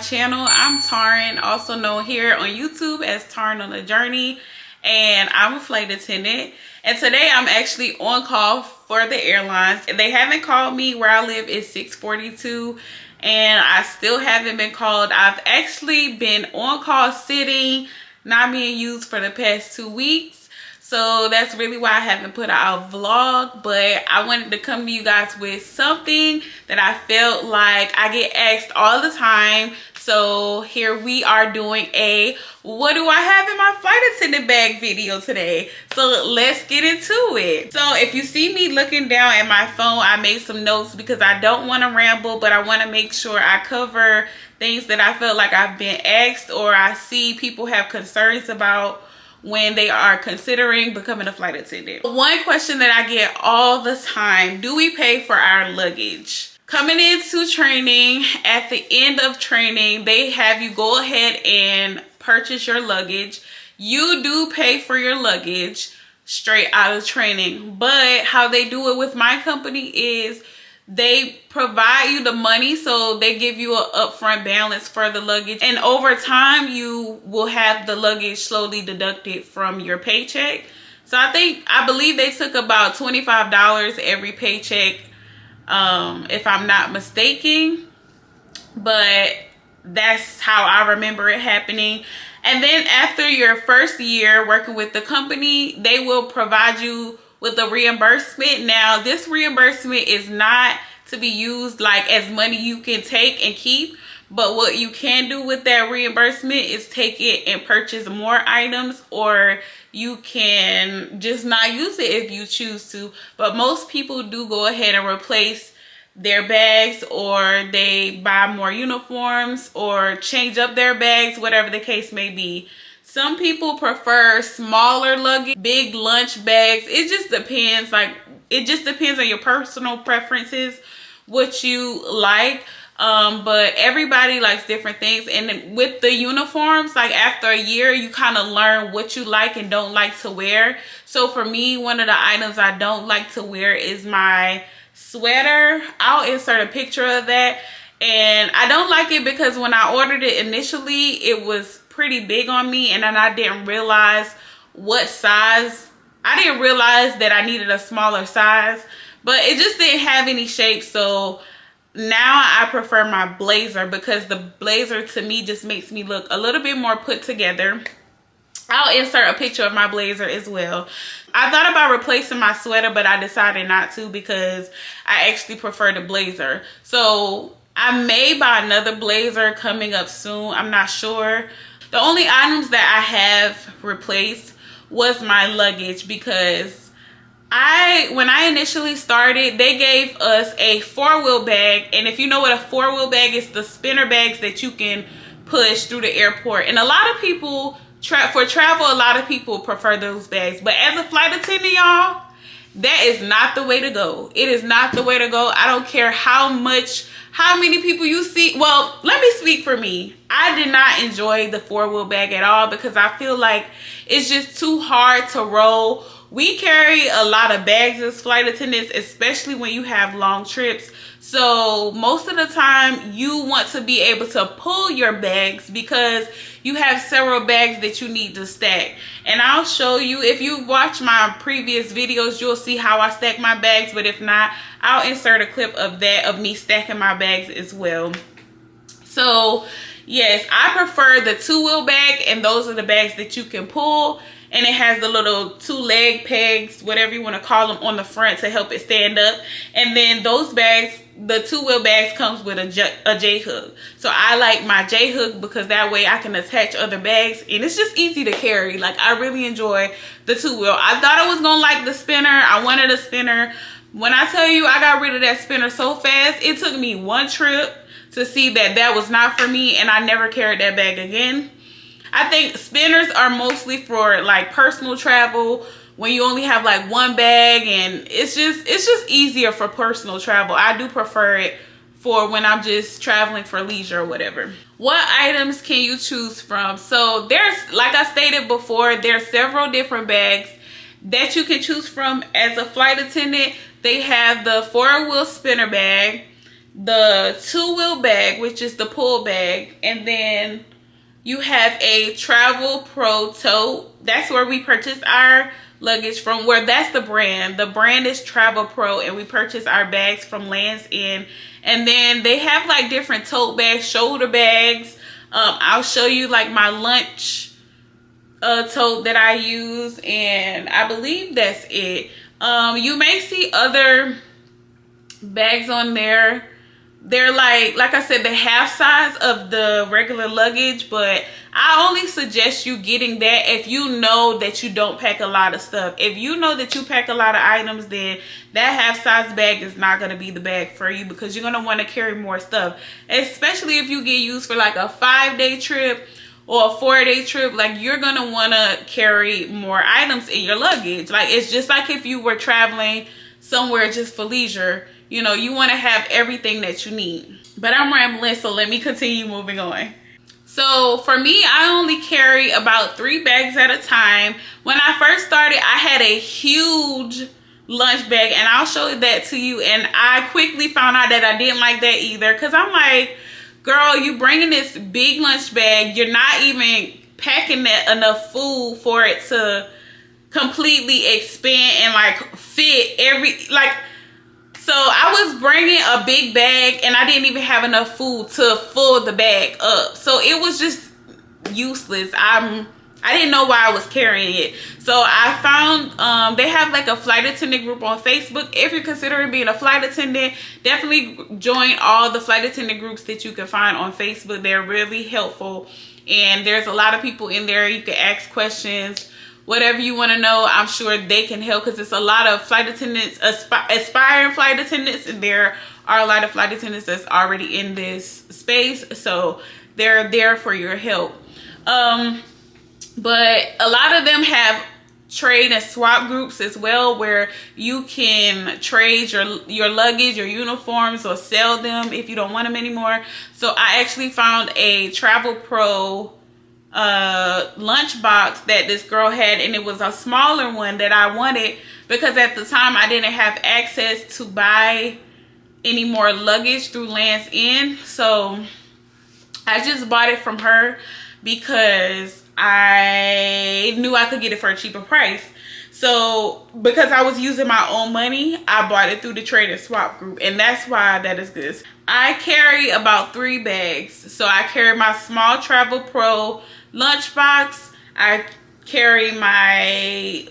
channel. I'm Taryn, also known here on YouTube as Taryn on the Journey, and I'm a flight attendant. And today I'm actually on call for the airlines. They haven't called me. Where I live is 642, and I still haven't been called. I've actually been on call sitting, not being used for the past 2 weeks. So that's really why I haven't put out a vlog, but I wanted to come to you guys with something that I felt like I get asked all the time. So here we are doing a what do I have in my flight attendant bag video today. So let's get into it. So if you see me looking down at my phone, I made some notes because I don't want to ramble, but I want to make sure I cover things that I feel like I've been asked or I see people have concerns about when they are considering becoming a flight attendant. One question that I get all the time: do we pay for our luggage? Coming into training, at the end of training, they have you go ahead and purchase your luggage. You do pay for your luggage straight out of training, but how they do it with my company is they provide you the money, so they give you an upfront balance for the luggage, and over time you will have the luggage slowly deducted from your paycheck. So I believe they took about $25 every paycheck, if I'm not mistaken, but that's how I remember it happening. And then after your first year working with the company, they will provide you with a reimbursement. Now, this reimbursement is not to be used like as money you can take and keep, but what you can do with that reimbursement is take it and purchase more items, or you can just not use it if you choose to. But most people do go ahead and replace their bags, or they buy more uniforms or change up their bags, whatever the case may be. Some people prefer smaller luggage, big lunch bags. It just depends. It just depends on your personal preferences, what you like. But everybody likes different things. And with the uniforms, like after a year, you kind of learn what you like and don't like to wear. So for me, one of the items I don't like to wear is my sweater. I'll insert a picture of that. And I don't like it because when I ordered it initially, it was pretty big on me, and then I didn't realize what size. I didn't realize that I needed a smaller size, but it just didn't have any shape. So now I prefer my blazer, because the blazer to me just makes me look a little bit more put together. I'll insert a picture of my blazer as well. I thought about replacing my sweater, but I decided not to because I actually prefer the blazer. So I may buy another blazer coming up soon. I'm not sure. The only items that I have replaced was my luggage, because when I initially started, they gave us a 4-wheel bag. And if you know what a 4-wheel bag is, the spinner bags that you can push through the airport. And a lot of people, for travel, a lot of people prefer those bags. But as a flight attendant, y'all, that is not the way to go. It is not the way to go. I don't care how many people you see. Well, let me speak for me. I did not enjoy the 4-wheel bag at all, because I feel like it's just too hard to roll. We carry a lot of bags as flight attendants, especially when you have long trips. So most of the time you want to be able to pull your bags, because you have several bags that you need to stack. And I'll show you, if you watch my previous videos, you'll see how I stack my bags. But if not, I'll insert a clip of that, of me stacking my bags as well. So yes, I prefer the 2-wheel bag, and those are the bags that you can pull. And it has the little 2-leg pegs, whatever you want to call them, on the front to help it stand up. And then those bags, the 2-wheel bags, comes with a J-hook. So I like my J-hook because that way I can attach other bags, and it's just easy to carry. Like, I really enjoy the 2-wheel. I thought I was going to like the spinner. I wanted a spinner. When I tell you I got rid of that spinner so fast, it took me one trip to see that that was not for me, and I never carried that bag again. I think spinners are mostly for like personal travel, when you only have like one bag, and it's just easier for personal travel. I do prefer it for when I'm just traveling for leisure or whatever. What items can you choose from? So there's, like I stated before, there's several different bags that you can choose from as a flight attendant. They have the 4-wheel spinner bag. the 2-wheel bag, which is the pull bag, and then you have a Travel Pro tote. That's where we purchase our luggage from, where that's the brand. The brand is Travel Pro, and we purchase our bags from Lands End. And then they have like different tote bags, shoulder bags. I'll show you like my lunch tote that I use, and I believe that's it. You may see other bags on there. They're like I said, the half size of the regular luggage, but I only suggest you getting that if you know that you don't pack a lot of stuff. If you know that you pack a lot of items, then that half size bag is not going to be the bag for you, because you're going to want to carry more stuff, especially if you get used for like a 5-day trip or a 4-day trip. Like, you're going to want to carry more items in your luggage. Like, it's just like if you were traveling somewhere just for leisure. You know, you want to have everything that you need. But I'm rambling, so let me continue moving on. So for me, I only carry about 3 bags at a time. When I first started, I had a huge lunch bag, and I'll show that to you. And I quickly found out that I didn't like that either, because I'm like, girl, you bringing this big lunch bag, you're not even packing that enough food for it to completely expand and like fit so I was bringing a big bag, and I didn't even have enough food to fill the bag up. So it was just useless. I didn't know why I was carrying it. So I found they have like a flight attendant group on Facebook. If you're considering being a flight attendant, definitely join all the flight attendant groups that you can find on Facebook. They're really helpful, and there's a lot of people in there. You can ask questions. Whatever you want to know, I'm sure they can help, because it's a lot of flight attendants, aspiring flight attendants, and there are a lot of flight attendants that's already in this space, so they're there for your help. But a lot of them have trade and swap groups as well, where you can trade your luggage, your uniforms, or sell them if you don't want them anymore. So I actually found a Travel Pro lunch box that this girl had, and it was a smaller one that I wanted, because at the time I didn't have access to buy any more luggage through Lands End. So I just bought it from her because I knew I could get it for a cheaper price. So because I was using my own money, I bought it through the trade and swap group, and that's why that is good. I carry about 3 bags. So I carry my small Travel Pro lunchbox, I carry my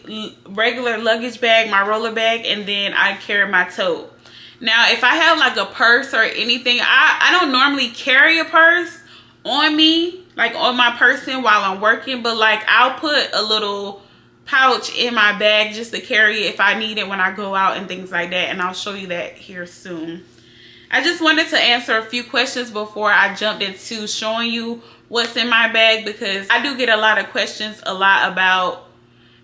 regular luggage bag, my roller bag, and then I carry my tote. Now, if I have like a purse or anything, I don't normally carry a purse on me, like on my person while I'm working, but like I'll put a little pouch in my bag just to carry it if I need it when I go out and things like that, and I'll show you that here soon. I just wanted to answer a few questions before I jumped into showing you what's in my bag, because I do get a lot of questions about,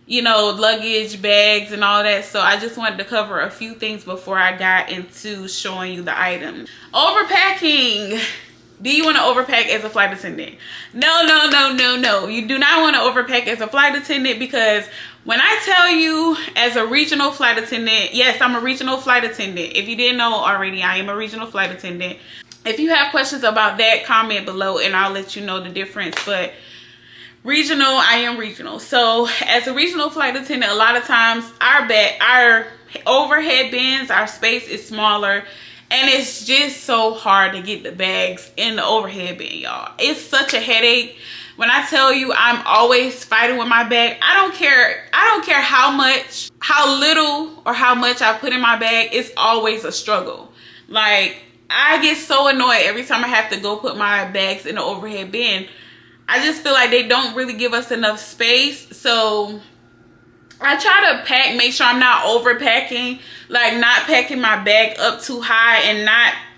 you know, luggage, bags, and all that. So I just wanted to cover a few things before I got into showing you the items. Overpacking. Do you want to overpack as a flight attendant? No, no, no, no, no. You do not want to overpack as a flight attendant, because when I tell you, as a regional flight attendant, yes, I'm a regional flight attendant. If you didn't know already, I am a regional flight attendant. If you have questions about that, comment below and I'll let you know the difference. But regional, I am regional. So as a regional flight attendant, a lot of times our overhead bins, our space is smaller, and it's just so hard to get the bags in the overhead bin, y'all. It's such a headache. When I tell you I'm always fighting with my bag, I don't care how little or how much I put in my bag, it's always a struggle. Like, I get so annoyed every time I have to go put my bags in the overhead bin. I just feel like they don't really give us enough space. So I try to pack, make sure I'm not overpacking, like not packing my bag up too high, and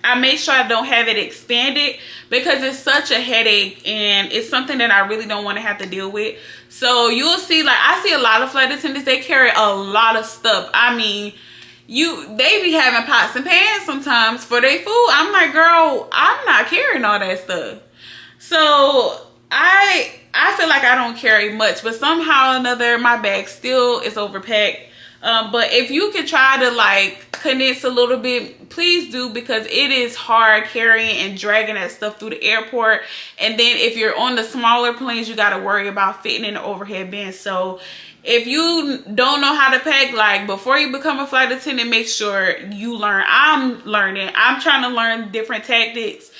I make sure I don't have it expanded, because it's such a headache and it's something that I really don't want to have to deal with. So you'll see, like, I see a lot of flight attendants, they carry a lot of stuff. I mean, they be having pots and pans sometimes for their food. I'm like, girl, I'm not carrying all that stuff. So I feel like I don't carry much, but somehow or another my bag still is overpacked. But if you can try to like condense a little bit, please do, because it is hard carrying and dragging that stuff through the airport. And then if you're on the smaller planes, you got to worry about fitting in the overhead bin. So if you don't know how to pack, like, before you become a flight attendant, make sure you learn. I'm learning. I'm trying to learn different techniques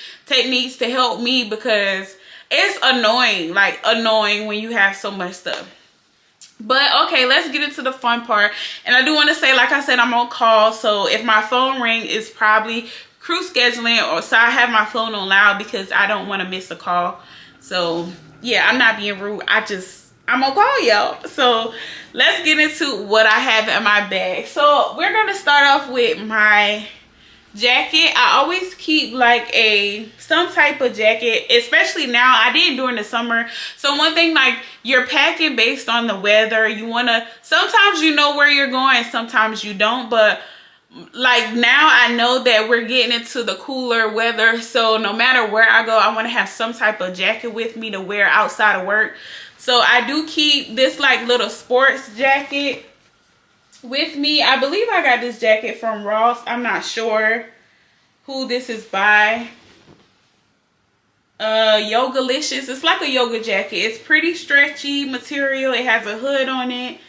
to help me, because it's annoying when you have so much stuff. But okay, let's get into the fun part. And I do want to say, like I said, I'm on call, so if my phone ring, is probably crew scheduling, or so I have my phone on loud because I don't want to miss a call. So yeah, I'm not being rude. I'm on call, y'all. So let's get into what I have in my bag. So we're gonna start off with my jacket. I always keep like some type of jacket, especially now. I didn't during the summer. So one thing, like, you're packing based on the weather. You want to, sometimes you know where you're going, sometimes you don't. But like now I know that we're getting into the cooler weather, so no matter where I go, I want to have some type of jacket with me to wear outside of work. So I do keep this like little sports jacket with me. I believe I got this jacket from Ross. I'm not sure who this is by. Yogalicious. It's like a yoga jacket. It's pretty stretchy material. It has a hood on it.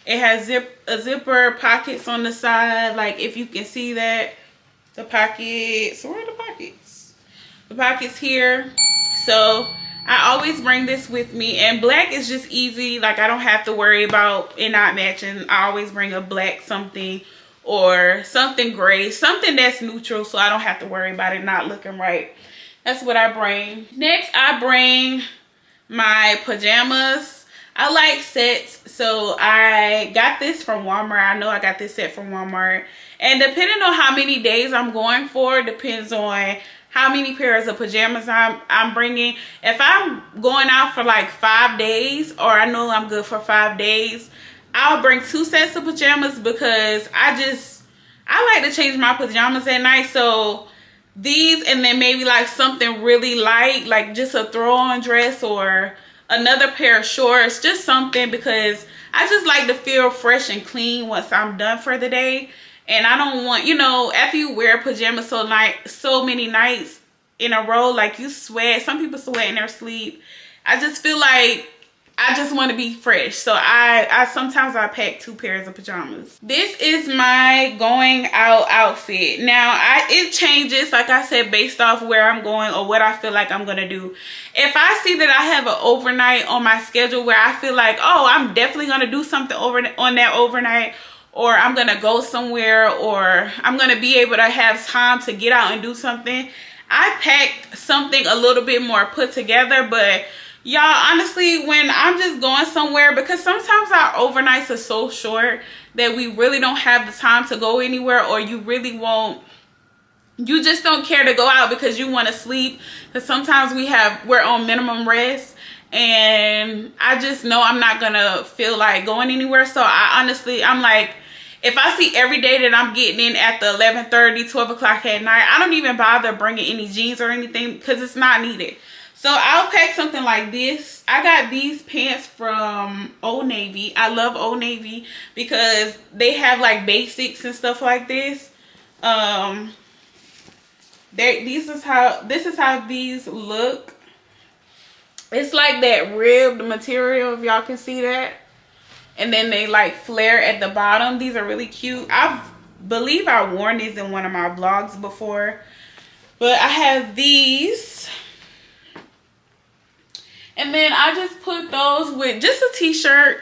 It has a zipper, pockets on the side. Like, if you can see that, the pockets. Where are the pockets? The pockets here. So I always bring this with me, and black is just easy. Like, I don't have to worry about it not matching. I always bring a black something or something gray, something that's neutral, so I don't have to worry about it not looking right. That's what I bring. Next, I bring my pajamas. I like sets, so I got this from Walmart. I know I got this set from Walmart, and depending on how many days I'm going for, depends on how many pairs of pajamas I'm bringing. If I'm going out for like 5 days, or I know I'm good for 5 days, I'll bring 2 sets of pajamas, because I like to change my pajamas at night. So these, and then maybe like something really light, like just a throw-on dress or another pair of shorts, just something, because I just like to feel fresh and clean once I'm done for the day. And I don't want, you know, after you wear pajamas so many nights in a row, like, you sweat. Some people sweat in their sleep. I just feel like I just want to be fresh. So I sometimes I pack 2 pairs of pajamas. This is my going out outfit. Now it changes, like I said, based off where I'm going or what I feel like I'm gonna do. If I see that I have an overnight on my schedule where I feel like, oh, I'm definitely gonna do something on that overnight, or I'm gonna go somewhere, or I'm gonna be able to have time to get out and do something, I pack something a little bit more put together. But y'all, honestly, when I'm just going somewhere, because sometimes our overnights are so short that we really don't have the time to go anywhere, or you just don't care to go out because you want to sleep. Because sometimes we're on minimum rest, and I just know I'm not gonna feel like going anywhere. So I'm like, if I see every day that I'm getting in at the 11:30, 12 o'clock at night, I don't even bother bringing any jeans or anything, because it's not needed. So I'll pack something like this. I got these pants from Old Navy. I love Old Navy because they have like basics and stuff like this. This is how these look. It's like that ribbed material, if y'all can see that. And then they like flare at the bottom. These are really cute. I believe I worn these in one of my vlogs before. But I have these. And then I just put those with just a t-shirt.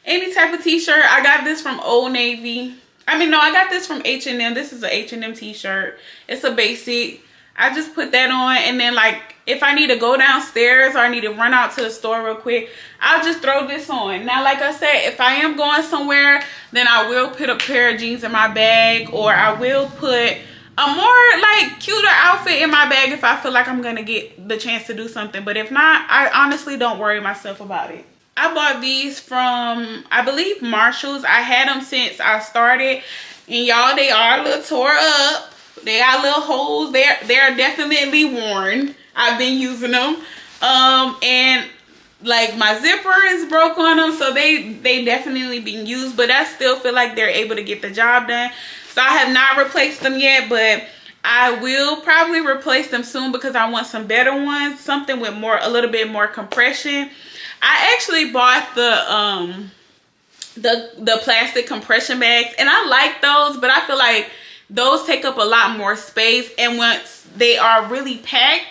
Any type of t-shirt. I got this from Old Navy. I mean, no, I got this from H&M. This is an H&M t-shirt. It's a basic. I just put that on, and then like if I need to go downstairs or I need to run out to the store real quick, I'll just throw this on. Now, like I said, if I am going somewhere, then I will put a pair of jeans in my bag, or I will put a more like cuter outfit in my bag if I feel like I'm gonna get the chance to do something. But if not, I honestly don't worry myself about it. I bought these from, I believe, Marshalls. I had them since I started, and y'all, they are a little tore up. They got little holes. They're definitely worn. I've been using them. And like my zipper is broke on them, so they definitely being used, but I still feel like they're able to get the job done. So I have not replaced them yet, but I will probably replace them soon because I want some better ones, something with a little bit more compression. I actually bought the plastic compression bags, and I like those, but I feel like those take up a lot more space, and once they are really packed,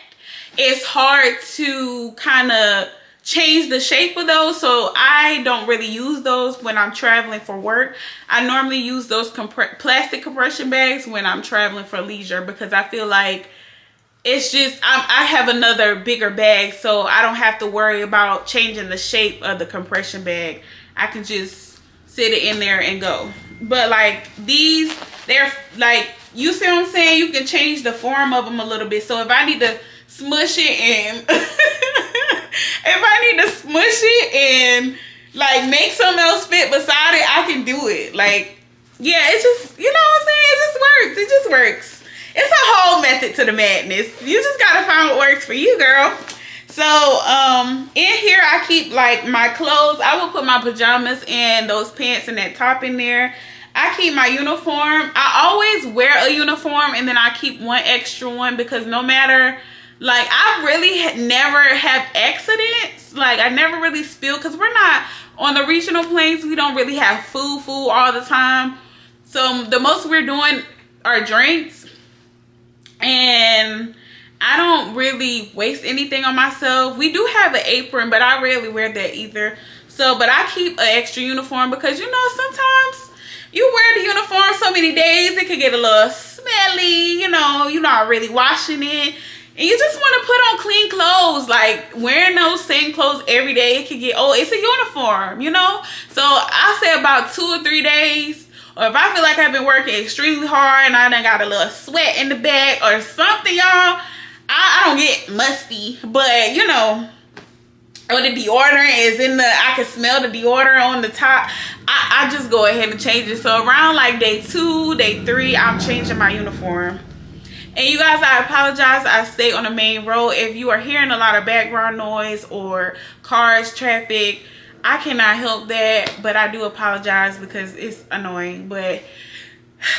it's hard to kind of change the shape of those. So I don't really use those when I'm traveling for work. I normally use those plastic compression bags when I'm traveling for leisure, because I feel like it's just I have another bigger bag, so I don't have to worry about changing the shape of the compression bag. I can just sit it in there and go. But like these, they're like, you see what I'm saying, you can change the form of them a little bit. So if I need to smush it and if I need to smush it and like make something else fit beside it, I can do it. Like, yeah, it's just, you know what I'm saying, it just works. It just works. It's a whole method to the madness. You just gotta find what works for you, girl. So in here I keep like my clothes. I will put my pajamas and those pants and that top in there. I keep my uniform. I always wear a uniform, and then I keep one extra one, because no matter, like, I really never have accidents. Like, I never really spill, because we're not on the regional plains. We don't really have food all the time. So the most we're doing are drinks, and I don't really waste anything on myself. We do have an apron, but I rarely wear that either. So, but I keep an extra uniform, because, you know, sometimes you wear the uniform so many days, it could get a little smelly, you know, you're not really washing it. And you just want to put on clean clothes. Like, wearing those same clothes every day, it could get, oh, it's a uniform, you know? So I'll say about 2 or 3 days. Or if I feel like I've been working extremely hard and I done got a little sweat in the back or something, y'all, I don't get musty. But, you know, or the deodorant is in the, I can smell the deodorant on the top. I just go ahead and change it. So around like day 2, day 3, I'm changing my uniform. And you guys, I apologize. I stay on the main road. If you are hearing a lot of background noise or cars, traffic, I cannot help that. But I do apologize because it's annoying. But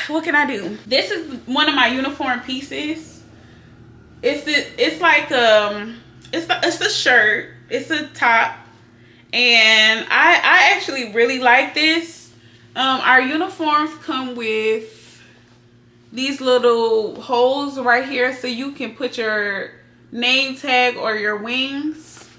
what can I do? This is one of my uniform pieces. It's like it's a shirt. It's a top. And I actually really like this. Our uniforms come with these little holes right here, so you can put your name tag or your wings.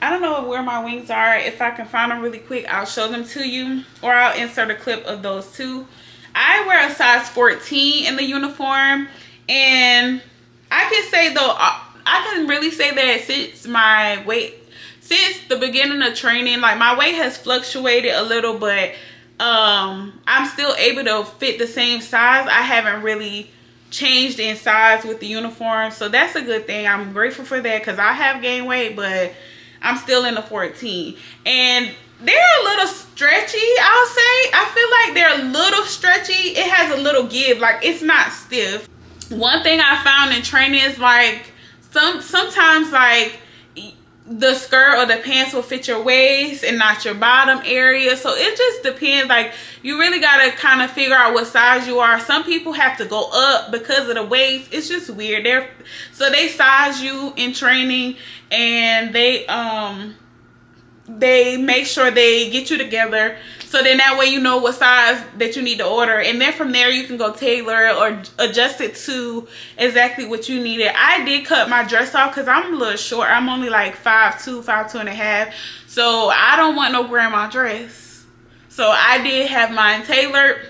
I don't know where my wings are. If I can find them really quick, I'll show them to you, or I'll insert a clip of those too. I wear a size 14 in the uniform, and I can say though, I can really say that since the beginning of training, like, my weight has fluctuated a little, but I'm still able to fit the same size. I haven't really changed in size with the uniform, so that's a good thing. I'm grateful for that, because I have gained weight, but I'm still in the 14. And they're a little stretchy, I'll say. I feel like they're a little stretchy. It has a little give, like, it's not stiff. One thing I found in training is, like, sometimes, like, the skirt or the pants will fit your waist and not your bottom area. So it just depends. Like, you really got to kind of figure out what size you are. Some people have to go up because of the waist. It's just weird. So they size you in training, and they make sure they get you together, so then that way you know what size that you need to order, and then from there you can go tailor or adjust it to exactly what you needed. I did cut my dress off because I'm a little short. I'm only like 5'2", 5'2.5", so I don't want no grandma dress. So I did have mine tailored,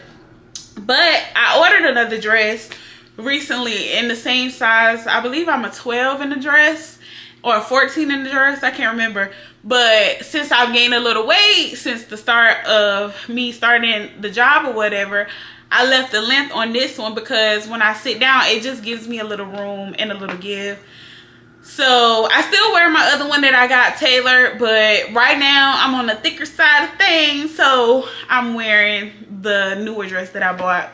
but I ordered another dress recently in the same size. I believe I'm a 12 in the dress or a 14 in the dress, I can't remember. But since I've gained a little weight since the start of me starting the job or whatever, I left the length on this one, because when I sit down, it just gives me a little room and a little give. So I still wear my other one that I got tailored, but right now I'm on the thicker side of things, so I'm wearing the newer dress that I bought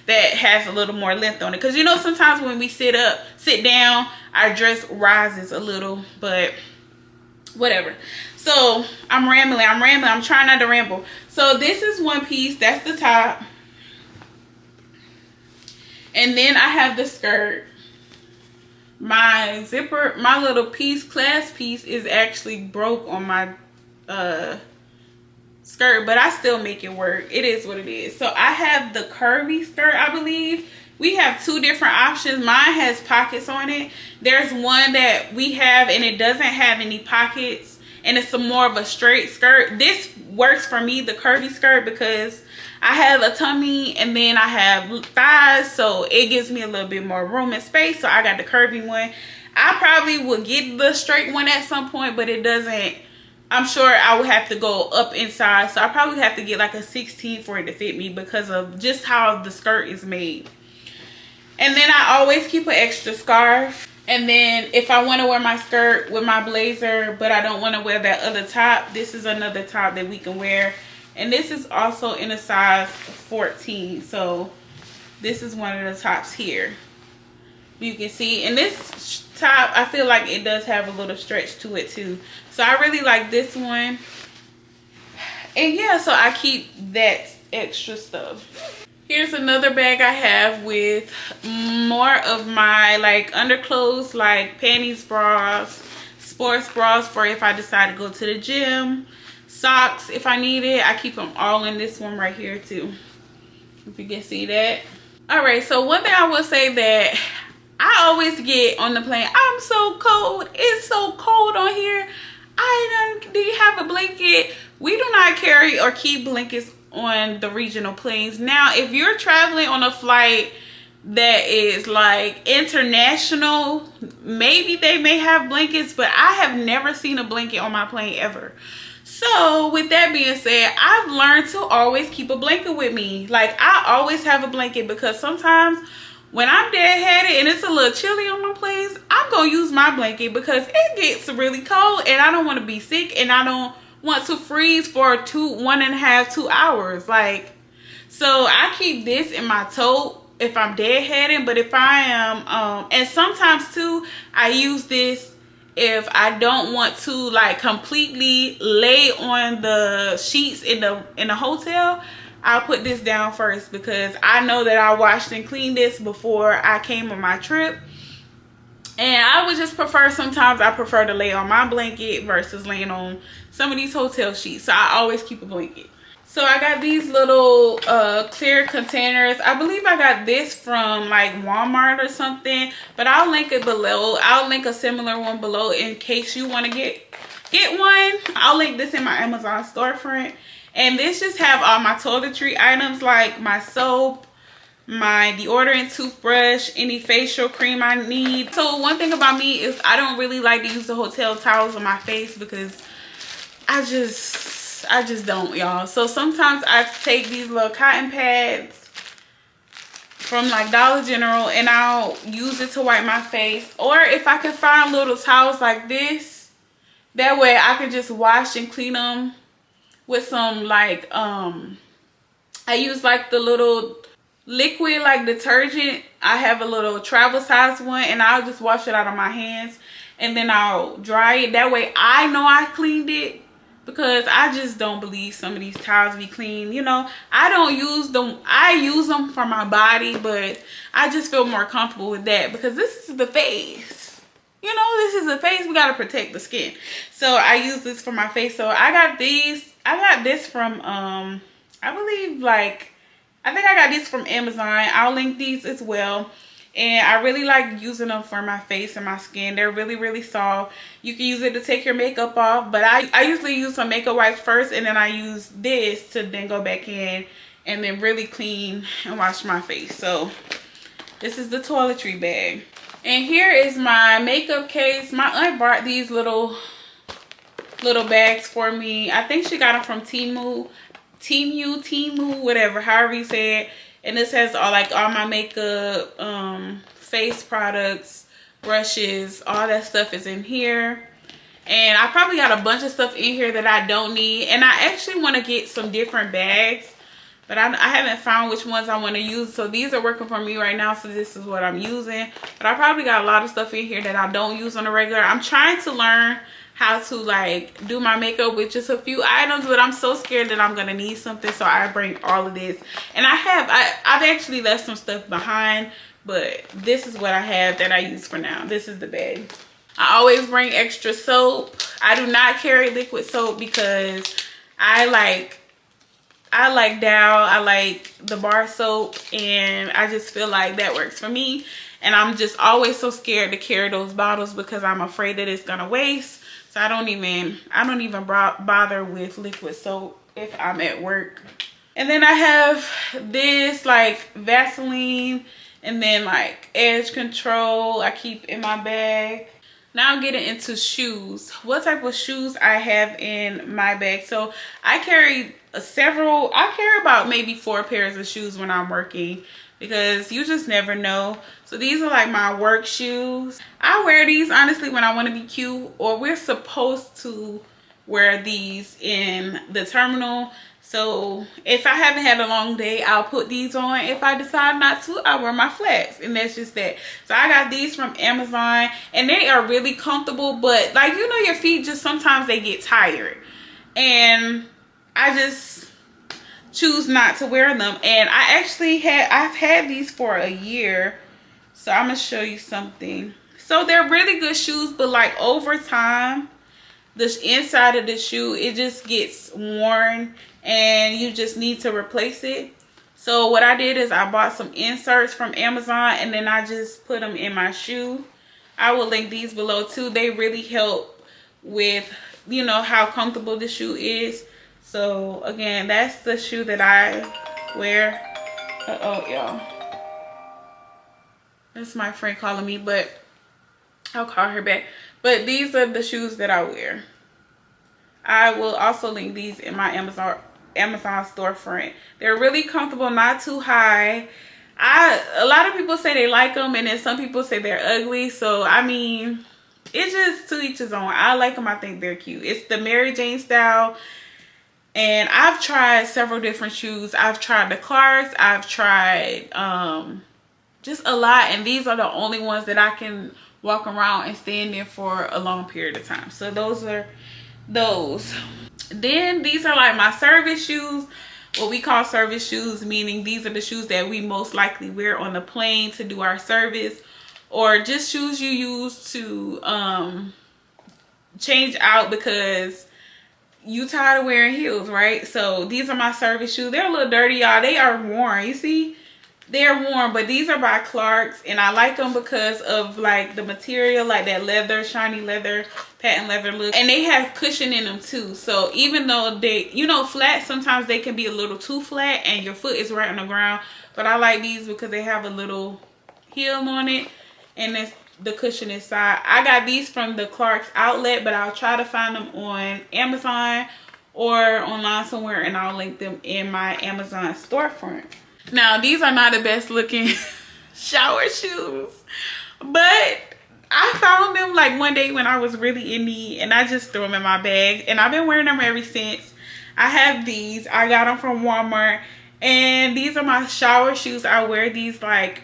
that has a little more length on it. Because, you know, sometimes when we sit down, our dress rises a little, but whatever. So I'm rambling. I'm trying not to ramble. So this is one piece. That's the top. And then I have the skirt. My zipper, my little piece, clasp piece, is actually broke on my skirt, but I still make it work. It is what it is. So I have the curvy skirt, I believe. We have two different options. Mine has pockets on it. There's one that we have and it doesn't have any pockets, and it's more of a straight skirt. This works for me, the curvy skirt, because I have a tummy and then I have thighs, so it gives me a little bit more room and space. So I got the curvy one. I probably will get the straight one at some point, but it doesn't, I'm sure I would have to go up in size. So I probably have to get like a 16 for it to fit me because of just how the skirt is made. And then I always keep an extra scarf. And then if I want to wear my skirt with my blazer, but I don't want to wear that other top, this is another top that we can wear. And this is also in a size 14. So this is one of the tops here. You can see. And this top, I feel like it does have a little stretch to it too. So I really like this one. And yeah, so I keep that extra stuff. Here's another bag I have with more of my like underclothes, like panties, bras, sports bras for if I decide to go to the gym, socks if I need it. I keep them all in this one right here too, if you can see that. All right, so one thing I will say that I always get on the plane, I'm so cold, it's so cold on here, do you have a blanket? We do not carry or keep blankets on the regional planes. Now if you're traveling on a flight that is like international, maybe they may have blankets, but I have never seen a blanket on my plane ever. So with that being said, I've learned to always keep a blanket with me. Like I always have a blanket, because sometimes when I'm deadheaded and it's a little chilly on my planes, I'm gonna use my blanket because it gets really cold and I don't want to be sick and I don't want to freeze for 1.5 to 2 hours. Like, so I keep this in my tote if I'm deadheaded. But if I am and sometimes too, I use this if I don't want to like completely lay on the sheets in the hotel. I'll put this down first because I know that I washed and cleaned this before I came on my trip. And I would just prefer, sometimes I prefer to lay on my blanket versus laying on some of these hotel sheets. So I always keep a blanket. So I got these little clear containers. I believe I got this from like Walmart or something, but I'll link it below. I'll link a similar one below in case you want to get one. I'll link this in my Amazon storefront. And this just have all my toiletry items like my soap, my deodorant, toothbrush, any facial cream I need. So one thing about me is I don't really like to use the hotel towels on my face because I just don't, y'all. So sometimes I take these little cotton pads from like Dollar General and I'll use it to wipe my face. Or if I can find little towels like this, that way I can just wash and clean them with some like I use like the little liquid like detergent. I have a little travel size one and I'll just wash it out of my hands and then I'll dry it. That way I know I cleaned it, because I just don't believe some of these towels be clean. You know, I don't use them. I use them for my body, but I just feel more comfortable with that because this is the face. You know, this is the face. We got to protect the skin. So I use this for my face. So I got these. I got this from, I believe like, I think I got these from Amazon. I'll link these as well. And I really like using them for my face and my skin. They're really, really soft. You can use it to take your makeup off. But I usually use some makeup wipes first. And then I use this to then go back in and then really clean and wash my face. So this is the toiletry bag. And here is my makeup case. My aunt bought these little bags for me. I think she got them from Temu, whatever, however you say it. And this has all my makeup, face products, brushes, all that stuff is in here. And I probably got a bunch of stuff in here that I don't need. And I actually want to get some different bags, but I haven't found which ones I want to use. So these are working for me right now, so this is what I'm using. But I probably got a lot of stuff in here that I don't use on a regular. I'm trying to learn how to like do my makeup with just a few items, but I'm so scared that I'm gonna need something, so I bring all of this. And I've actually left some stuff behind, but this is what I have that I use for now. This is the bag. I always bring extra soap. I do not carry liquid soap because I like Dow, I like the bar soap, and I just feel like that works for me. And I'm just always so scared to carry those bottles because I'm afraid that it's gonna waste. So I don't even bother with liquid soap if I'm at work. And then I have this like Vaseline and then like edge control I keep in my bag. Now I'm getting into shoes. What type of shoes I have in my bag? So I carry about maybe 4 pairs of shoes when I'm working, because you just never know. So these are like my work shoes. I wear these honestly when I want to be cute, or we're supposed to wear these in the terminal. So if I haven't had a long day, I'll put these on. If I decide not to, I'll wear my flats, and that's just that. So I got these from Amazon, and they are really comfortable, but like, you know, your feet just sometimes they get tired, and I just choose not to wear them. And I've had these for a year, so I'm gonna show you something. So they're really good shoes, but like over time, the inside of the shoe, it just gets worn and you just need to replace it. So what I did is I bought some inserts from Amazon, and then I just put them in my shoe. I will link these below too. They really help with, you know, how comfortable the shoe is. So again, that's the shoe that I wear. Uh-oh, y'all. That's my friend calling me, but I'll call her back. But these are the shoes that I wear. I will also link these in my Amazon storefront. They're really comfortable, not too high. A lot of people say they like them, and then some people say they're ugly. So I mean, it's just to each his own. I like them. I think they're cute. It's the Mary Jane style. And I've tried several different shoes. I've tried the Clarks. I've tried just a lot. And these are the only ones that I can walk around and stand in for a long period of time. So those are those. Then these are like my service shoes. What we call service shoes, meaning these are the shoes that we most likely wear on the plane to do our service, or just shoes you use to change out because you tired of wearing heels, right? So these are my service shoes. They're a little dirty, y'all. They are worn. You see, they're worn, but these are by Clarks, and I like them because of like the material, like that leather, shiny leather, patent leather look. And they have cushion in them too. So even though they, you know, flat, sometimes they can be a little too flat and your foot is right on the ground. But I like these because they have a little heel on it, and it's the cushion inside. I got these from the Clarks outlet, but I'll try to find them on Amazon or online somewhere, and I'll link them in my Amazon storefront. Now these are not the best looking shower shoes, but I found them like one day when I was really in need, and I just threw them in my bag, and I've been wearing them ever since. I have these. I got them from Walmart, and these are my shower shoes. I wear these like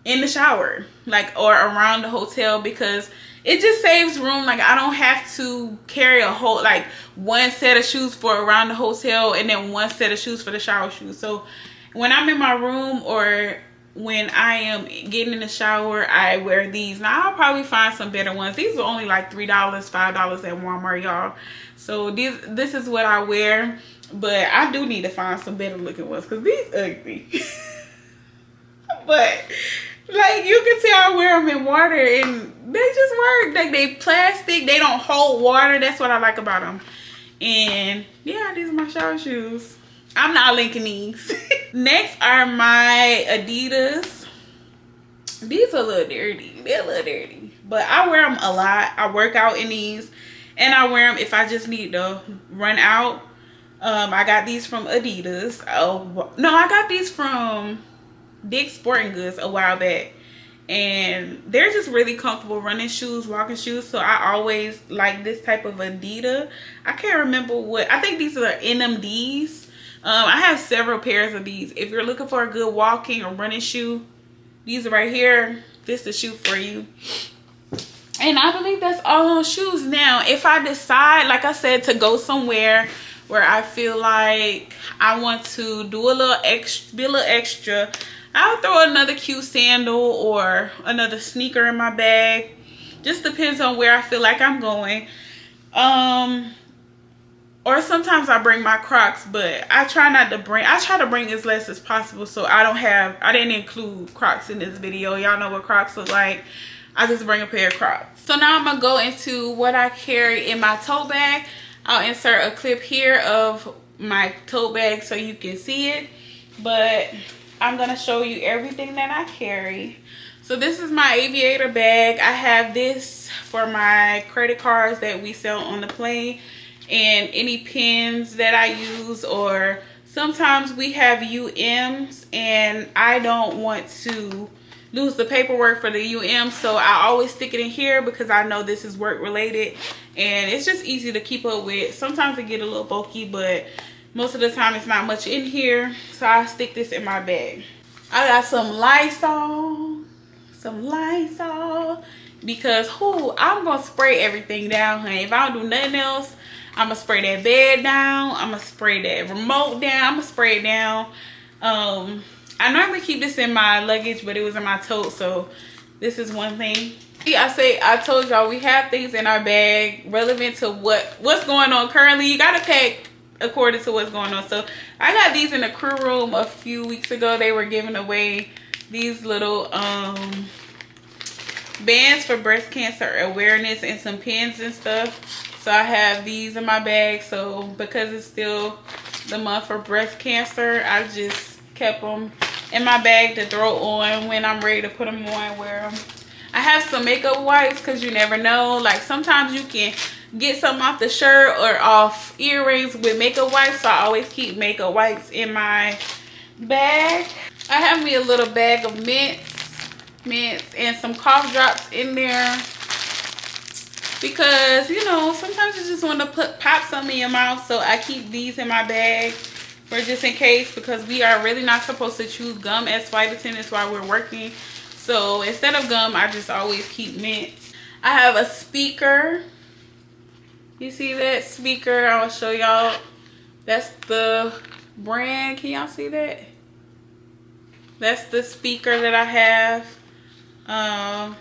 in the shower, like, or around the hotel, because it just saves room. Like, I don't have to carry a whole, like, one set of shoes for around the hotel and then one set of shoes for the shower shoes. So when I'm in my room or when I am getting in the shower, I wear these. Now I'll probably find some better ones. These are only like $3, $5 at Walmart, y'all. So this is what I wear, but I do need to find some better looking ones because these ugly. But like, you can tell I wear them in water and they just work. Like, they plastic, they don't hold water. That's what I like about them. And yeah, these are my shower shoes. I'm not linking these. Next are my Adidas. These are a little dirty. They're a little dirty, but I wear them a lot. I work out in these, and I wear them if I just need to run out. I got these from Adidas. Oh no, I got these from Dick's Sporting Goods a while back, and they're just really comfortable running shoes, walking shoes. So I always like this type of Adidas. I can't remember what, I think these are NMDs. I have several pairs of these. If you're looking for a good walking or running shoe, these are right here. This is the shoe for you. And I believe that's all on shoes. Now, if I decide, like I said, to go somewhere where I feel like I want to do a little extra, be a little extra, I'll throw another cute sandal or another sneaker in my bag. Just depends on where I feel like I'm going. Or sometimes I bring my Crocs, but I try to bring as less as possible, so I didn't include Crocs in this video. Y'all know what Crocs look like. I just bring a pair of Crocs. So now I'm gonna go into what I carry in my tote bag. I'll insert a clip here of my tote bag so you can see it, but I'm gonna show you everything that I carry. So this is my aviator bag. I have this for my credit cards that we sell on the plane, and any pins that I use, or sometimes we have UMs and I don't want to lose the paperwork for the UM, so I always stick it in here because I know this is work related and it's just easy to keep up with. Sometimes it get a little bulky, but most of the time it's not much in here, so I stick this in my bag. I got some Lysol, because I'm gonna spray everything down, honey. If I don't do nothing else, I'm gonna spray that bed down, I'm gonna spray that remote down, I'm gonna spray it down. I normally keep this in my luggage, but it was in my tote, so this is one thing. I told y'all we have things in our bag relevant to what's going on currently. You gotta pack according to what's going on. So I got these in the crew room a few weeks ago. They were giving away these little bands for breast cancer awareness and some pins and stuff. So I have these in my bag. So because it's still the month for breast cancer, I just kept them in my bag to throw on when I'm ready to put them on, wear them. I have some makeup wipes because you never know. Like sometimes you can get something off the shirt or off earrings with makeup wipes. So I always keep makeup wipes in my bag. I have me a little bag of mints and some cough drops in there. Because, you know, sometimes you just want to pop something in your mouth. So I keep these in my bag for just in case, because we are really not supposed to chew gum as flight attendants while we're working. So instead of gum, I just always keep mints. I have a speaker. You see that speaker? I'll show y'all. That's the brand. Can y'all see that? That's the speaker that I have.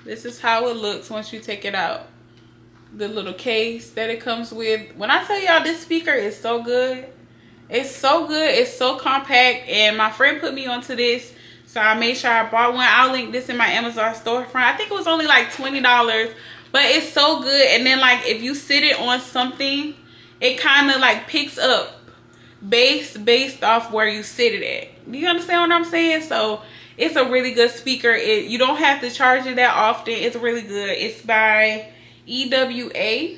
This is how it looks once you take it out. The little case that it comes with. When I tell y'all this speaker is so good. It's so good. It's so compact. And my friend put me onto this, so I made sure I bought one. I'll link this in my Amazon storefront. I think it was only like $20. But it's so good. And then like if you sit it on something, it kind of like picks up based off where you sit it at. Do you understand what I'm saying? So it's a really good speaker. You don't have to charge it that often. It's really good. It's by EWA.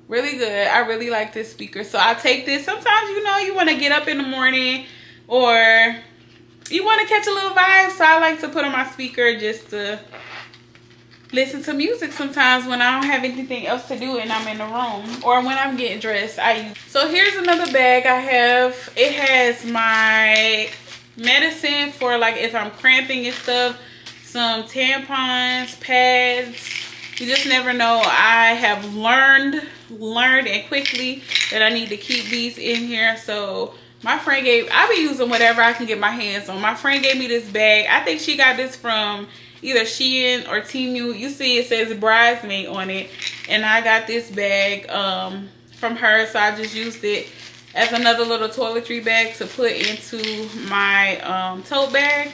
Really good. I really like this speaker. So I take this. Sometimes, you know, you want to get up in the morning or you want to catch a little vibe. So I like to put on my speaker just to listen to music sometimes when I don't have anything else to do and I'm in the room, or when I'm getting dressed. So here's another bag I have. It has my medicine for like if I'm cramping and stuff, some tampons, pads. You just never know. I have learned and quickly that I need to keep these in here. So my friend I be using whatever I can get my hands on. My friend gave me this bag. I think she got this from either Shein or Temu. You see it says bridesmaid on it, and I got this bag from her, so I just used it as another little toiletry bag to put into my tote bag.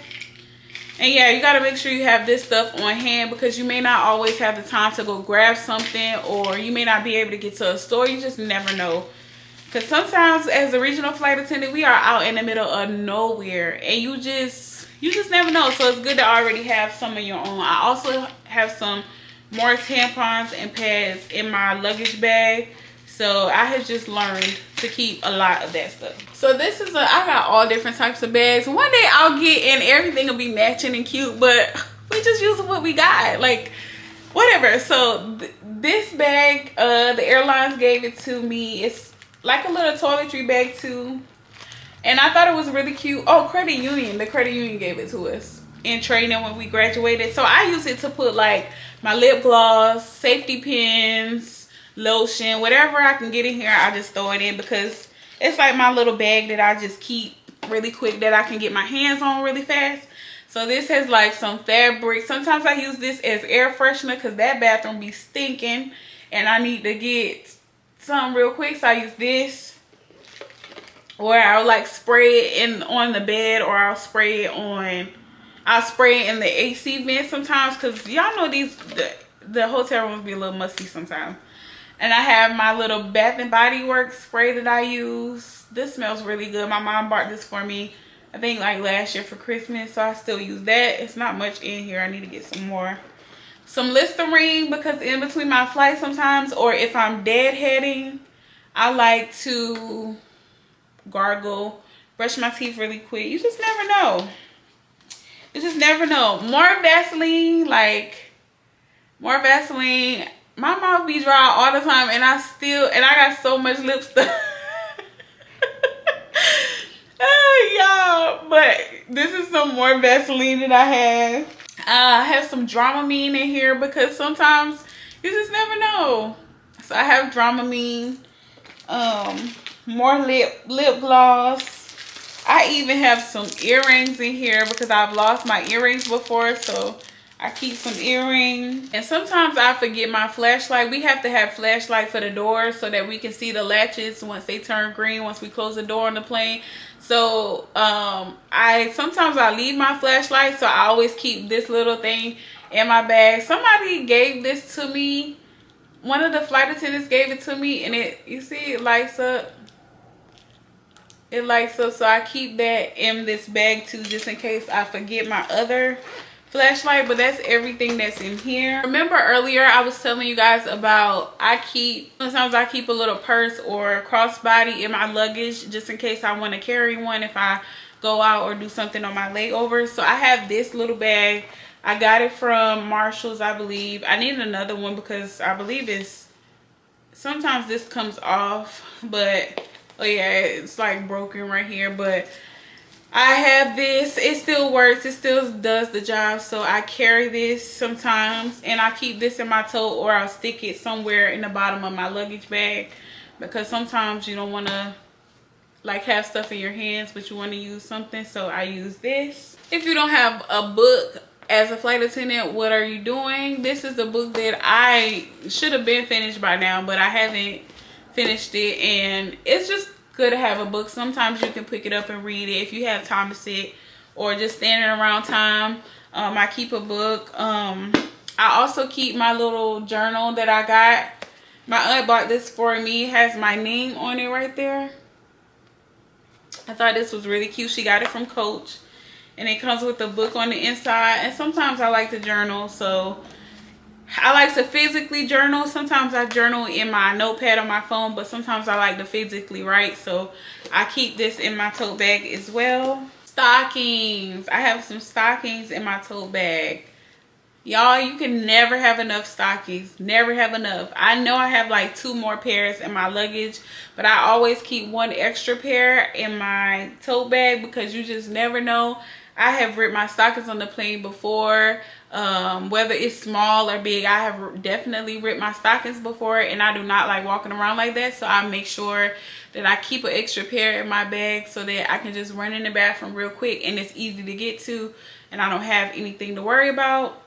And yeah, you got to make sure you have this stuff on hand, because you may not always have the time to go grab something, or you may not be able to get to a store. You just never know. Because sometimes as a regional flight attendant, we are out in the middle of nowhere, and you just never know. So it's good to already have some of your own. I also have some more tampons and pads in my luggage bag. So I have just learned to keep a lot of that stuff. So this is I got all different types of bags. One day I'll get and everything will be matching and cute, but we just use what we got. Like, whatever. So this bag, the airlines gave it to me. It's like a little toiletry bag too. And I thought it was really cute. Oh, Credit Union. The Credit Union gave it to us. in training when we graduated. So I use it to put like my lip gloss, safety pins, lotion, whatever I can get in here, I just throw it in because it's like my little bag that I just keep really quick that I can get my hands on really fast. So this has like some fabric. Sometimes I use this as air freshener because that bathroom be stinking and I need to get some real quick. So I use this, or I'll like spray it in on the bed, or I'll spray it in the AC vent sometimes because y'all know the hotel rooms be a little musty sometimes. And I have my little Bath and Body Works spray that I use. This smells really good. My mom bought this for me, I think like last year for Christmas. So I still use that. It's not much in here. I need to get some more. Some Listerine because in between my flights sometimes, or if I'm deadheading, I like to gargle, brush my teeth really quick. You just never know. You just never know. More Vaseline, more Vaseline. My mouth be dry all the time and I got so much lip stuff. Y'all, but this is some more Vaseline that I have. I have some Dramamine in here because sometimes you just never know. So I have Dramamine, more lip gloss. I even have some earrings in here because I've lost my earrings before, so I keep some earrings. And sometimes I forget my flashlight. We have to have flashlight for the door so that we can see the latches once they turn green, once we close the door on the plane. So sometimes I leave my flashlight, so I always keep this little thing in my bag. Somebody gave this to me. One of the flight attendants gave it to me, and you see it lights up. It lights up, so I keep that in this bag too, just in case I forget my other flashlight. But that's everything that's in here. Remember earlier I was telling you guys about sometimes I keep a little purse or crossbody in my luggage just in case I want to carry one if I go out or do something on my layover. So I have this little bag. I got it from Marshall's, I believe. I need another one because I believe sometimes this comes off, but oh yeah, it's like broken right here. But I have this. It still works. It still does the job. So I carry this sometimes, and I keep this in my tote, or I'll stick it somewhere in the bottom of my luggage bag because sometimes you don't want to like have stuff in your hands, but you want to use something. So I use this. If you don't have a book as a flight attendant, what are you doing? This is the book that I should have been finished by now, but I haven't finished it, and it's just good to have a book. Sometimes you can pick it up and read it if you have time to sit or just standing around time. I keep a book. I also keep my little journal that I got. My aunt bought this for me. It has my name on it right there. I thought this was really cute. She got it from Coach, and it comes with a book on the inside. And sometimes I like to journal, so I like to physically journal. Sometimes I journal in my notepad on my phone, but sometimes I like to physically write. So I keep this in my tote bag as well. Stockings. I have some stockings in my tote bag. Y'all, you can never have enough stockings. Never have enough. I know I have like 2 more pairs in my luggage, but I always keep 1 extra pair in my tote bag because you just never know. I have ripped my stockings on the plane before. Whether it's small or big, I have definitely ripped my stockings before, and I do not like walking around like that. So I make sure that I keep an extra pair in my bag so that I can just run in the bathroom real quick and it's easy to get to, and I don't have anything to worry about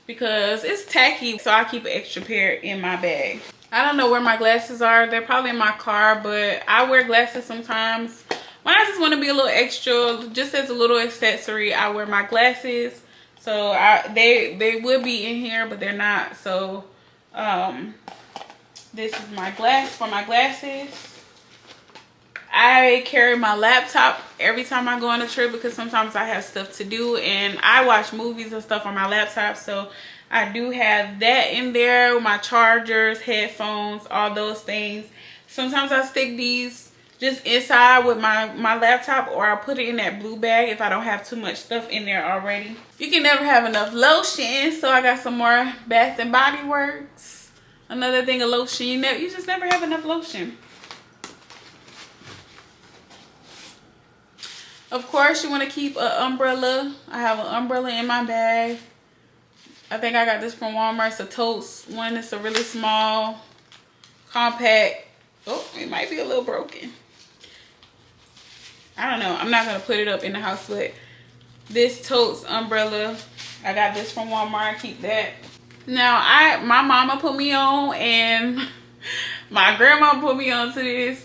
because it's tacky. So I keep an extra pair in my bag. I don't know where my glasses are. They're probably in my car, but I wear glasses sometimes when I just want to be a little extra, just as a little accessory. I wear my glasses. So they would be in here, but they're not. So this is my glasses. I carry my laptop every time I go on a trip because sometimes I have stuff to do, and I watch movies and stuff on my laptop. So I do have that in there, my chargers, headphones, all those things. Sometimes I stick these just inside with my laptop, or I'll put it in that blue bag if I don't have too much stuff in there already. You can never have enough lotion, so I got some more Bath and Body Works. Another thing of lotion, you just never have enough lotion. Of course, you want to keep an umbrella. I have an umbrella in my bag. I think I got this from Walmart. It's a totes one. It's a really small, compact. Oh, it might be a little broken. I don't know. I'm not going to put it up in the house, but this totes umbrella, I got this from Walmart. Keep that. Now, my mama put me on, and my grandma put me on to this.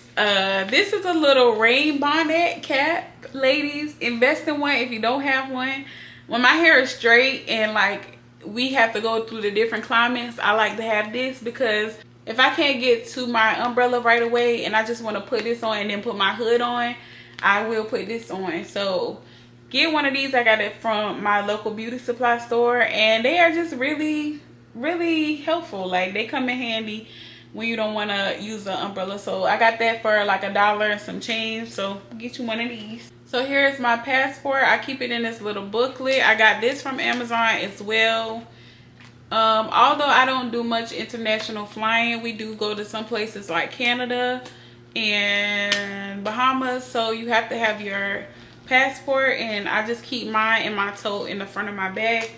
This is a little rain bonnet cap. Ladies, invest in one if you don't have one. When my hair is straight and like we have to go through the different climates, I like to have this, because if I can't get to my umbrella right away and I just want to put this on and then put my hood on, I will put this on. So get one of these. I got it from my local beauty supply store, and they are just really, really helpful. Like, they come in handy when you don't want to use an umbrella. So I got that for like $1 and some change. So get you one of these. So here's my passport. I keep it in this little booklet. I got this from Amazon as well. Although I don't do much international flying, we do go to some places like Canada and Bahamas. So you have to have your passport, and I just keep mine in my tote in the front of my bag.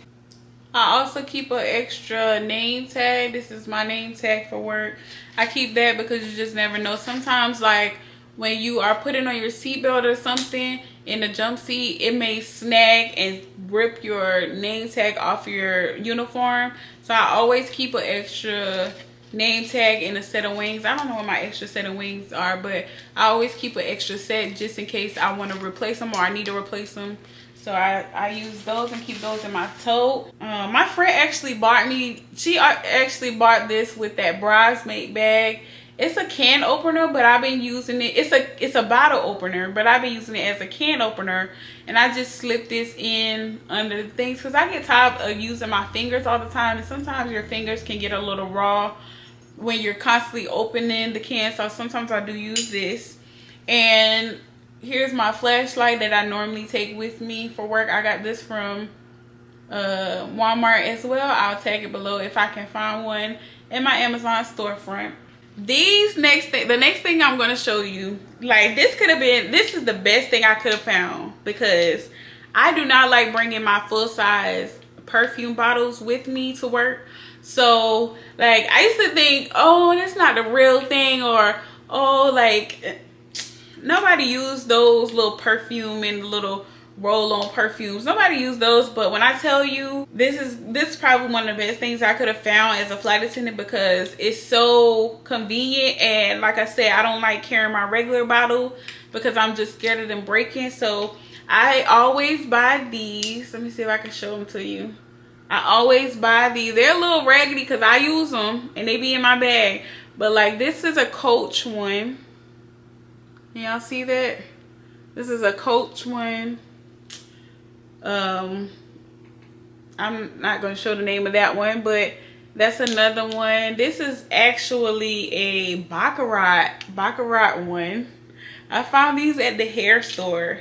I also keep an extra name tag. This is my name tag for work. I keep that because you just never know. Sometimes, like, when you are putting on your seatbelt or something in the jump seat, it may snag and rip your name tag off your uniform. So I always keep an extra name tag in a set of wings. I don't know what my extra set of wings are, but I always keep an extra set just in case I want to replace them or I need to replace them. So I use those and keep those in my tote. My friend actually bought me, she actually bought this with that bridesmaid bag. It's a can opener, but I've been using it. It's a bottle opener, but I've been using it as a can opener. And I just slip this in under the things because I get tired of using my fingers all the time. And sometimes your fingers can get a little raw when you're constantly opening the can. So sometimes I do use this. And here's my flashlight that I normally take with me for work. I got this from Walmart as well. I'll tag it below if I can find one in my Amazon storefront. The next thing I'm going to show you, like, this is the best thing I could have found, because I do not like bringing my full-size perfume bottles with me to work. So, like, I used to think, oh, that's not the real thing, or, oh, like, nobody used those little perfume and little roll-on perfumes. Nobody used those. But when I tell you, this is probably one of the best things I could have found as a flight attendant, because it's so convenient. And like I said, I don't like carrying my regular bottle because I'm just scared of them breaking. So I always buy these. Let me see if I can show them to you. I always buy these. They're a little raggedy because I use them and they be in my bag. But like, this is a Coach one. Y'all see that? This is a Coach one. I'm not going to show the name of that one, but that's another one. This is actually a Baccarat one. I found these at the hair store,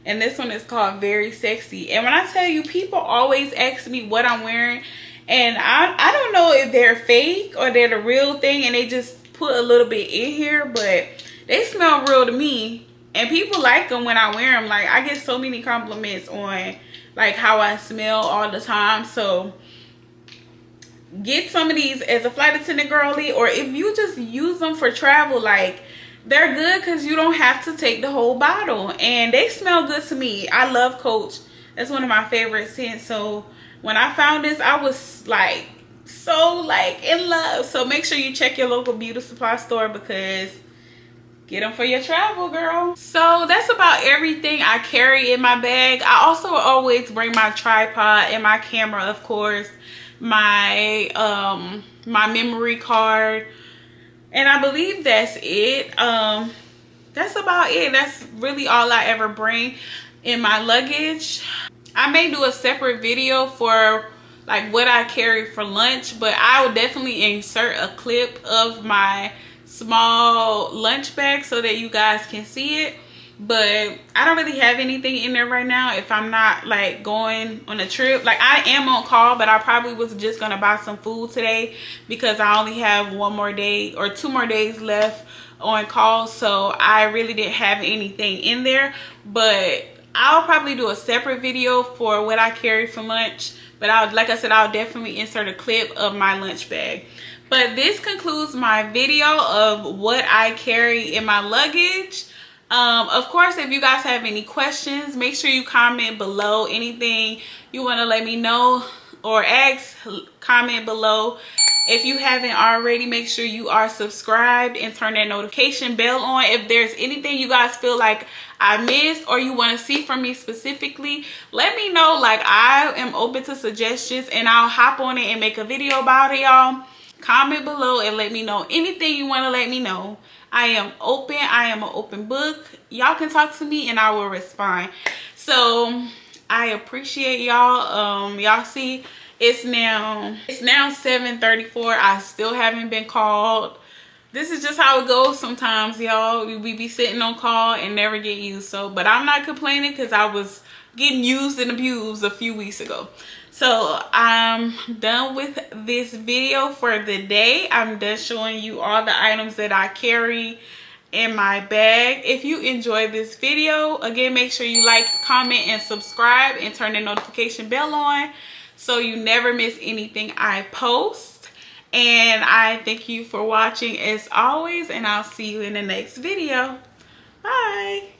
and this one is called Very Sexy. And when I tell you, people always ask me what I'm wearing, and I don't know if they're fake or they're the real thing and they just put a little bit in here, but they smell real to me. And people like them when I wear them. Like, I get so many compliments on like how I smell all the time. So get some of these as a flight attendant girly, or if you just use them for travel, like, they're good because you don't have to take the whole bottle, and they smell good to me. I love Coach. That's one of my favorite scents. So when I found this, I was like so like in love. So make sure you check your local beauty supply store, because get them for your travel, girl. So that's about everything I carry in my bag. I also always bring my tripod and my camera, of course, my my memory card, and I believe that's it. That's about it. That's really all I ever bring in my luggage. I may do a separate video for like what I carry for lunch, but I will definitely insert a clip of my small lunch bag so that you guys can see it. But I don't really have anything in there right now if I'm not like going on a trip. Like, I am on call, but I probably was just gonna buy some food today because I only have 1 more day or 2 more days left on call. So I really didn't have anything in there, but I'll probably do a separate video for what I carry for lunch, but like I said, I'll definitely insert a clip of my lunch bag. But this concludes my video of what I carry in my luggage. Of course, if you guys have any questions, make sure you comment below. Anything you want to let me know or ask, comment below. If you haven't already, make sure you are subscribed and turn that notification bell on. If there's anything you guys feel like I missed or you want to see from me specifically, let me know. Like, I am open to suggestions and I'll hop on it and make a video about it, y'all. Comment below and let me know anything you want to let me know. I am open. I am an open book. Y'all can talk to me and I will respond. So I appreciate y'all. Y'all see, it's now 7:34. I still haven't been called. This is just how it goes sometimes, y'all. We be sitting on call and never get used. So, but I'm not complaining because I was getting used and abused a few weeks ago. So I'm done with this video for the day. I'm done showing you all the items that I carry in my bag. If you enjoyed this video, again, make sure you like, comment, and subscribe and turn the notification bell on so you never miss anything I post. And I thank you for watching as always, and I'll see you in the next video. Bye.